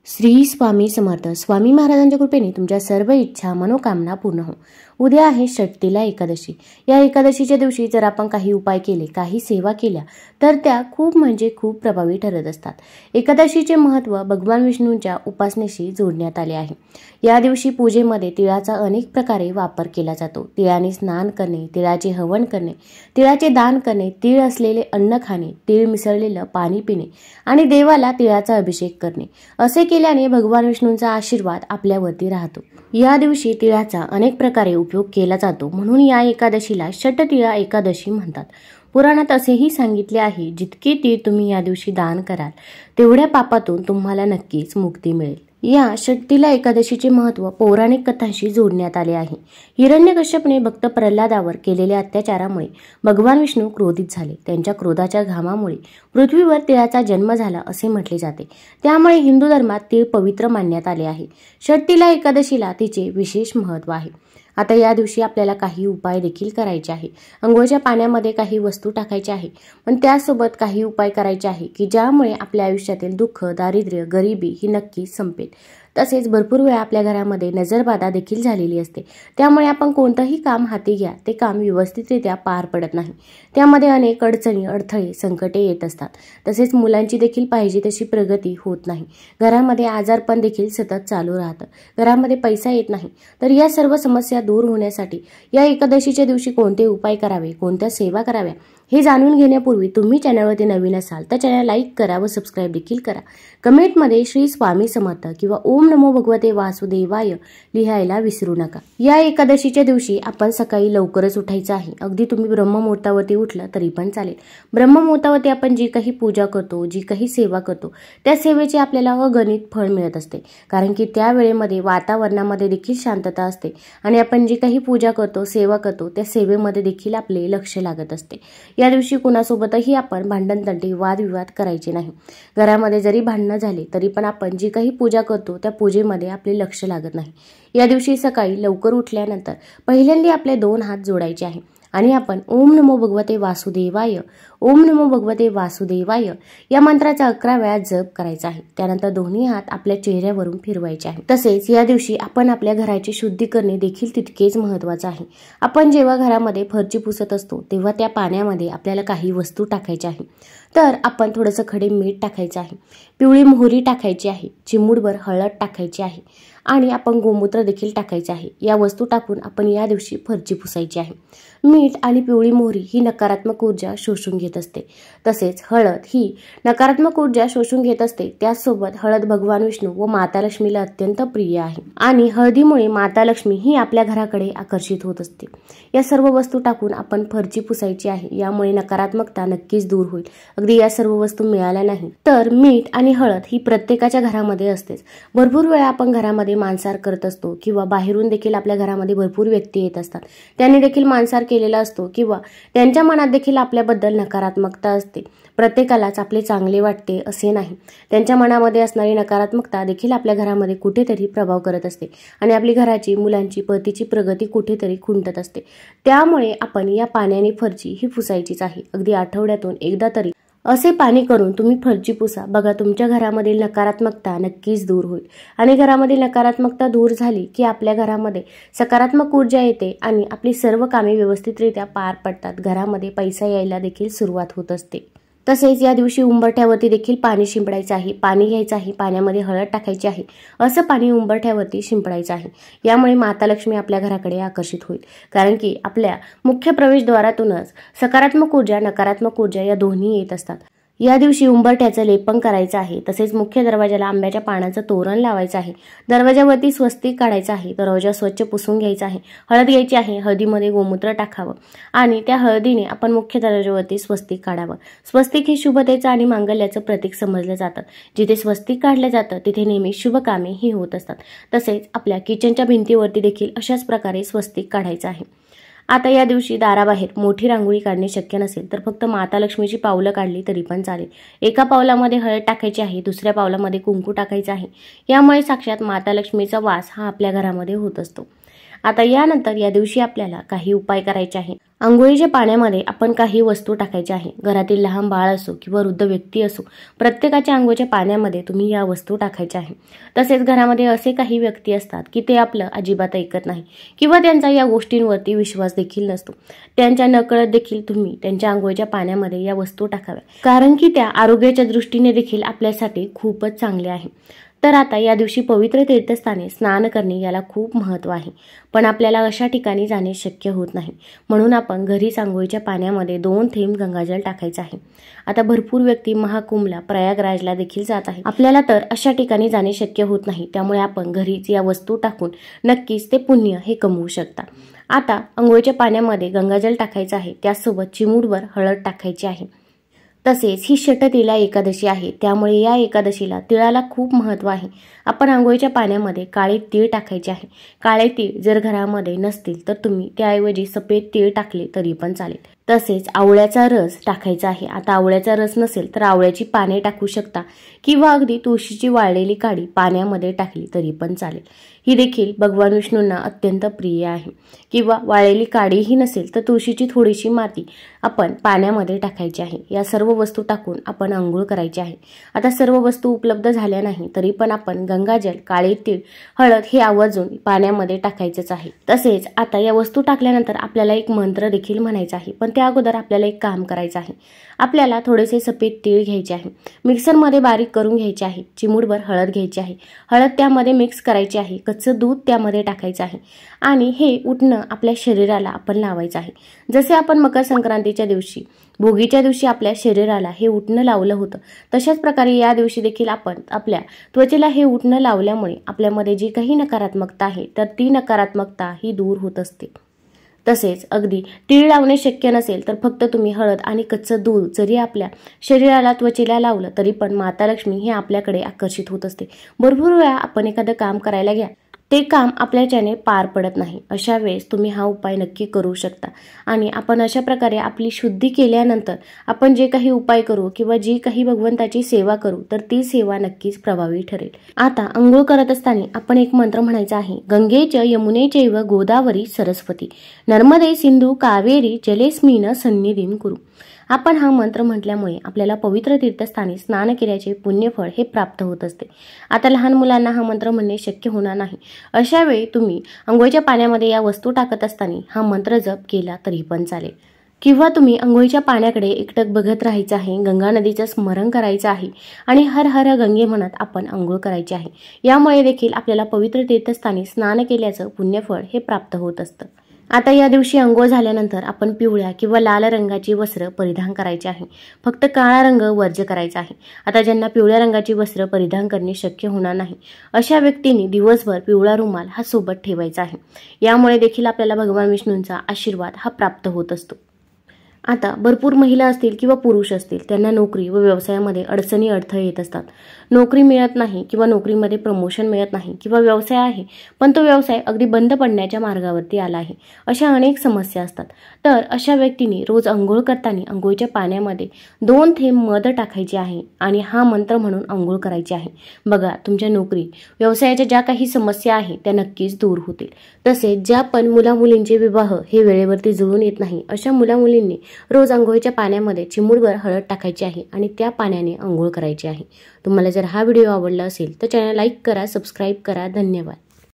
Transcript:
श्री स्वामी समर्थ. स्वामी महाराजांच्या कृपेने तुमच्या सर्व इच्छा मनोकामना पूर्ण हो. उद्या आहे षटतिला एकादशी. या एकादशीच्या दिवशी जर आपण काही उपाय केले, काही सेवा केल्या तर त्या खूप खूप प्रभावी ठरत असतात. एकादशीचे महत्त्व भगवान विष्णूंच्या उपासनेशी जोडण्यात आले आहे. या दिवशी पूजेमध्ये तिळाचा अनेक प्रकारे वापर केला जातो. तिळाने स्नान करणे, तिळाचे हवन करणे, तिळाचे दान करणे, तीळ असलेले अन्न खाणे, तीळ मिसळलेलं पाणी पिणे आणि देवाला तिळाचा अभिषेक करणे असे केल्याने भगवान विष्णूंचा आशीर्वाद आपल्यावरती राहतो. या दिवशी तिळाचा अनेक प्रकारे उपयोग केला जातो, म्हणून या एकादशीला षटतिला एकादशी म्हणतात. पुराणात असेही सांगितले आहे, जितके तीळ तुम्ही या दिवशी दान कराल तेवढ्या पापातून तुम्हाला नक्कीच मुक्ती मिळेल. या षटतिला एकादशीचे महत्त्व पौराणिक कथांशी जोडण्यात आले आहे. हिरण्यकश्यपने भक्त प्रल्हादावर केलेल्या अत्याचारामुळे भगवान विष्णू क्रोधित झाले. त्यांच्या क्रोधाच्या घामामुळे पृथ्वीवर तिळाचा जन्म झाला असे म्हटले जाते. त्यामुळे हिंदू धर्मात तीळ पवित्र मानण्यात आले आहे. षटतिला एकादशीला तिचे विशेष महत्त्व आहे. आता या दिवशी आपल्याला काही उपाय देखील करायचे आहे. अंघोळच्या पाण्यामध्ये काही वस्तू टाकायची आहे, पण त्यासोबत काही उपाय करायचे आहे की ज्यामुळे आपल्या आयुष्यातील दुःख, दारिद्र्य, गरिबी ही नक्कीच संपेल. तसेच भरपूर वेळा आपल्या घरामध्ये नजरबाधा देखील झालेली असते. त्यामुळे आपण कोणतंही काम हाती घ्या, ते काम व्यवस्थितरित्या पार पडत नाही. त्यामध्ये अनेक अडचणी, अडथळे, संकटे येत असतात. तसेच मुलांची देखील पाहिजे तशी प्रगती होत नाही. घरामध्ये आजारपण देखील सतत चालू राहतं. घरामध्ये पैसा येत नाही. तर या सर्व समस्या दूर होण्यासाठी या एकादशीच्या दिवशी कोणते उपाय करावे, कोणत्या सेवा कराव्या हे जाणून घेण्यापूर्वी तुम्ही चॅनलवरती नवीन असाल तर चॅनल लाईक करा व सबस्क्राईब देखील करा. कमेंटमध्ये श्री स्वामी समर्थ किंवा ओम नमो भगवते वासुदेवाय लिहायला विसरू नका. या एकादशीच्या दिवशी आपण सकाळी लवकरच उठायचं आहे. अगदी तुम्ही ब्रह्ममुहूर्तावरती उठलं तरी पण चालेल. ब्रह्ममुहूर्तावरती आपण जी काही पूजा करतो, जी काही सेवा करतो त्या सेवेचे आपल्याला अगणित फळ मिळत असते. कारण की त्या वेळेमध्ये वातावरणामध्ये देखील शांतता असते आणि आपण जी काही पूजा करतो, सेवा करतो त्या सेवेमध्ये देखील आपले लक्ष लागत असते. या दिवशी कुणासोबतही आपण भांडण, तंटे, वादविवाद करायचे नाही. घरामध्ये जरी भांडणं झाले तरी पण आपण जी काही पूजा करतो त्या पूजेमध्ये आपले लक्ष लागत नाही. या दिवशी सकाळी लवकर उठल्यानंतर पहिल्यांदा आपले 2 हात जोडायचे आहे आणि आपण ओम नमो भगवते वासुदेवाय, ओम नमो भगवते वासुदेवाय या मंत्राचा 11 वेळा जप करायचा आहे. त्यानंतर दोन्ही हात आपल्या चेहऱ्यावरून फिरवायचे आहे. तसेच या दिवशी आपण आपल्या घराची शुद्धी करणे देखील तितकेच महत्त्वाचे आहे. आपण जेव्हा घरामध्ये फरची पुसत असतो तेव्हा त्या पाण्यामध्ये आपल्याला काही वस्तू टाकायच्या आहे. तर आपण थोडंसं खडे मीठ टाकायचं आहे, पिवळी मोहरी टाकायची आहे, चिमूटभर हळद टाकायची आहे आणि आपण गोमूत्र देखील टाकायचे आहे. या वस्तू टाकून आपण या दिवशी फरची पुसायची आहे. मीठ आणि पिवळी मोहरी ही नकारात्मक ऊर्जा शोषून घेत असते. तसेच हळद ही नकारात्मक ऊर्जा शोषून घेत असते. त्याचसोबत हळद भगवान विष्णू व माता लक्ष्मीला अत्यंत प्रिय आहे आणि हळदीमुळे माता लक्ष्मी ही आपल्या घराकडे आकर्षित होत असते. या सर्व वस्तू टाकून आपण फरची पुसायची आहे. यामुळे नकारात्मकता नक्कीच दूर होईल. अगदी या सर्व वस्तू मिळाल्या नाही तर मीठ आणि हळद ही प्रत्येकाच्या घरामध्ये असतेच. भरपूर वेळा आपण घरामध्ये मांसाहार करत असतो किंवा बाहेरून देखील आपल्या घरामध्ये भरपूर व्यक्ती येत असतात. त्यांनी देखील मांसाहार केलेला असतो किंवा त्यांच्या मनात देखील आपल्याबद्दल नकारात्मकता असते. प्रत्येकालाच आपले चांगले वाटते असे नाही. त्यांच्या मनामध्ये असणारी नकारात्मकता देखील आपल्या घरामध्ये कुठेतरी प्रभाव करत असते आणि आपली घराची, मुलांची, पतीची प्रगती कुठेतरी खुंटत असते. त्यामुळे आपण या पाण्याने फरची ही पुसायचीच आहे. अगदी आठवड्यातून एकदा तरी असे पाणी करून तुम्ही फरची पुसा. बघा, तुमच्या घरामधील नकारात्मकता नक्कीच दूर होईल आणि घरामधील नकारात्मकता दूर झाली की आपल्या घरामध्ये सकारात्मक ऊर्जा येते आणि आपली सर्व कामे व्यवस्थितरित्या पार पडतात. घरामध्ये पैसा यायला देखील सुरुवात होत असते. तसेच या दिवशी उंबरठ्यावरती देखील पाणी शिंपडायचं आहे. पाणी घ्यायचं आहे, पाण्यामध्ये हळद टाकायची आहे. असं पाणी उंबरठ्यावरती शिंपडायचं आहे. यामुळे माता लक्ष्मी आपल्या घराकडे आकर्षित होईल. कारण की आपल्या मुख्य प्रवेशद्वारातूनच सकारात्मक ऊर्जा, नकारात्मक ऊर्जा या दोन्ही येत असतात. या दिवशी उंबरठ्याचं लेपन करायचं आहे. तसेच मुख्य दरवाजाला आंब्याच्या पानाचं तोरण लावायचं आहे. दरवाजावरती स्वस्तिक काढायचं आहे. दरवाजा स्वच्छ पुसून घ्यायचा आहे. हळद घ्यायची आहे. हळदीमध्ये गोमूत्र टाकावं आणि त्या हळदीने आपण मुख्य दरवाजावरती स्वस्तिक काढावं. स्वस्तिक हे शुभतेचं आणि मांगल्याचं प्रतीक समजलं जातं. जिथे स्वस्तिक काढलं जातं तिथे नेहमी शुभ कामे ही होत असतात. तसेच आपल्या किचनच्या भिंतीवरती देखील अशाच प्रकारे स्वस्तिक काढायचं आहे. आता या दिवशी दाराबाहेर मोठी रांगोळी काढणे शक्य नसेल तर फक्त माता लक्ष्मीची पावलं काढली तरी पण चालेल. एका पावलामध्ये हळद टाकायची आहे, दुसऱ्या पावलामध्ये कुंकू टाकायचं आहे. यामुळे साक्षात माता लक्ष्मीचा वास हा आपल्या घरामध्ये होत असतो. आता यानंतर या दिवशी आपल्याला काही उपाय करायचे आहे. अंघोळीच्या पाण्यामध्ये आपण काही वस्तू टाकायच्या आहे. घरातील लहान बाळ असो किंवा वृद्ध व्यक्ती असो, प्रत्येकाच्या अंघोळीच्या पाण्यामध्ये तुम्ही या वस्तू टाकायच्या आहे. तसेच घरामध्ये असे काही व्यक्ती असतात की ते आपलं अजिबात ऐकत नाही किंवा त्यांचा या गोष्टींवरती विश्वास देखील नसतो. त्यांच्या नकळत देखील तुम्ही त्यांच्या अंघोळीच्या पाण्यामध्ये या वस्तू टाकाव्या, कारण की त्या आरोग्याच्या दृष्टीने देखील आपल्यासाठी खूपच चांगले आहे. तर आता या दिवशी पवित्र तीर्थस्थानी स्नान करणे याला खूप महत्त्व आहे, पण आपल्याला अशा ठिकाणी जाणे शक्य होत नाही. म्हणून आपण घरीच अंघोळीच्या पाण्यामध्ये 2 थेंब गंगाजल टाकायचं आहे. आता भरपूर व्यक्ती महाकुंभला, प्रयागराजला देखील जात आहे. आपल्याला तर अशा ठिकाणी जाणे शक्य होत नाही, त्यामुळे आपण घरीच या वस्तू टाकून नक्कीच ते पुण्य हे कमवू शकता. आता अंघोळीच्या पाण्यामध्ये गंगाजल टाकायचं आहे, त्यासोबत चिमूटभर हळद टाकायची आहे. तसेच ही षटतिला एकादशी आहे, त्यामुळे या एकादशीला तिळाला खूप महत्त्व आहे. आपण अंघोळीच्या पाण्यामध्ये काळे तीळ टाकायचे आहे. काळे तीळ जर घरामध्ये नसतील तर तुम्ही त्याऐवजी सफेद तीळ टाकले तरी पण चालेल. तसेच आवळ्याचा रस टाकायचा आहे. आता आवळ्याचा रस नसेल तर आवळ्याची पाने टाकू शकता किंवा अगदी तुळशीची वाळलेली काडी पाण्यामध्ये टाकली तरी पण चालेल. ही देखील भगवान विष्णूंना अत्यंत प्रिय आहे. किंवा वाळलेली काडीही नसेल तर तुळशीची थोडीशी माती आपण पाण्यामध्ये टाकायची आहे. या सर्व वस्तू टाकून आपण अंघोळ करायची आहे. आता सर्व वस्तू उपलब्ध झाल्या नाही तरी पण आपण गंगाजल, काळे तीळ, हळद हे आवर्जून पाण्यामध्ये टाकायचेच आहे. तसेच आता या वस्तू टाकल्यानंतर आपल्याला एक मंत्र देखील म्हणायचा आहे, पण त्या अगोदर आपल्याला एक काम करायचं आहे. आपल्याला थोडेसे सफेद तीळ घ्यायचे आहे, मिक्सरमध्ये बारीक करून घ्यायचे आहे. चिमूटभर हळद घ्यायची आहे, हळद त्यामध्ये मिक्स करायची आहे. कच्चं दूध त्यामध्ये टाकायचं आहे आणि हे उठणं आपल्या शरीराला आपण लावायचं आहे. जसे आपण मकर संक्रांतीच्या दिवशी, भोगीच्या दिवशी आपल्या शरीराला हे उठणं लावलं होतं, तशाच प्रकारे या दिवशी देखील आपण आपल्या त्वचेला हे उठणं लावल्यामुळे आपल्यामध्ये जी काही नकारात्मकता आहे तर ती नकारात्मकता ही दूर होत असते. तसेच अगदी तीळ लावणे शक्य नसेल तर फक्त तुम्ही हळद आणि कच्चं दूध जरी आपल्या शरीराला, त्वचेला लावलं तरी पण माता लक्ष्मी ही आपल्याकडे आकर्षित होत असते. भरपूर वेळा आपण एखादं काम करायला घ्या, ते काम आपल्याच्याने पार पडत नाही. अशा वेळेस तुम्ही हा उपाय नक्की करू शकता आणि आपण अशा प्रकारे आपली शुद्धी केल्यानंतर आपण जे काही उपाय करू किंवा जी काही भगवंताची सेवा करू तर ती सेवा नक्कीच प्रभावी ठरेल. आता अंघोळ करत असताना आपण एक मंत्र म्हणायचा आहे. गंगेच यमुने चैव गोदावरी सरस्वती नर्मदे सिंधू कावेरी जलेस्मिन सन्निधिं कुरु. आपण हा मंत्र म्हटल्यामुळे आपल्याला पवित्र तीर्थस्थानी स्नान केल्याचे पुण्यफळ हे प्राप्त होत असते. आता लहान मुलांना हा मंत्र म्हणणे शक्य होणार नाही. अशा वेळी तुम्ही अंघोळीच्या पाण्यामध्ये या वस्तू टाकत असताना हा मंत्र जप केला तरी पण चालेल. किंवा तुम्ही अंघोळीच्या पाण्याकडे एकटक बघत राहायचं आहे, गंगा नदीचं स्मरण करायचं आहे आणि हर हर गंगे म्हणत आपण अंघोळ करायची आहे. यामुळे देखील आपल्याला पवित्र तीर्थस्थानी स्नान केल्याचं पुण्यफळ हे प्राप्त होत असतं. आता या दिवशी अंघोळ झाल्यानंतर आपण पिवळ्या किंवा लाल रंगाची वस्त्र परिधान करायची आहे. फक्त काळा रंग वर्ज्य करायचा आहे. आता ज्यांना पिवळ्या रंगाची वस्त्र परिधान करणे शक्य होणार नाही अशा व्यक्तींनी दिवसभर पिवळा रुमाल हा सोबत ठेवायचा आहे. यामुळे देखील आपल्याला भगवान विष्णूंचा आशीर्वाद हा प्राप्त होत असतो. आता भरपूर महिला असतील किंवा पुरुष असतील, त्यांना नोकरी व व्यवसायामध्ये अडचणी अडथळे येत असतात. नोकरी मिळत नाही किंवा नोकरीमध्ये प्रमोशन मिळत नाही किंवा व्यवसाय आहे पण तो व्यवसाय अगदी बंद पडण्याच्या मार्गावरती आला आहे. अशा अनेक समस्या असतात. तर अशा व्यक्तींनी रोज अंघोळ करताना अंघोळीच्या पाण्यामध्ये 2 थेंब मध टाकायचे आहे आणि हा मंत्र म्हणून अंघोळ करायची आहे. बघा, तुमच्या नोकरी, व्यवसायाच्या ज्या काही समस्या आहेत त्या नक्कीच दूर होतील. तसेच ज्या पण मुलामुलींचे विवाह हे वेळेवरती जुळून येत नाही अशा मुलामुलींनी रोज अंघोळीच्या पाण्यामध्ये चिमूटभर हळद टाकायची आहे आणि त्या पाण्याने अंघोळ करायची आहे. तुम्हाला जर हा व्हिडिओ आवडला असेल तर चॅनल लाईक करा, सबस्क्राईब करा. धन्यवाद.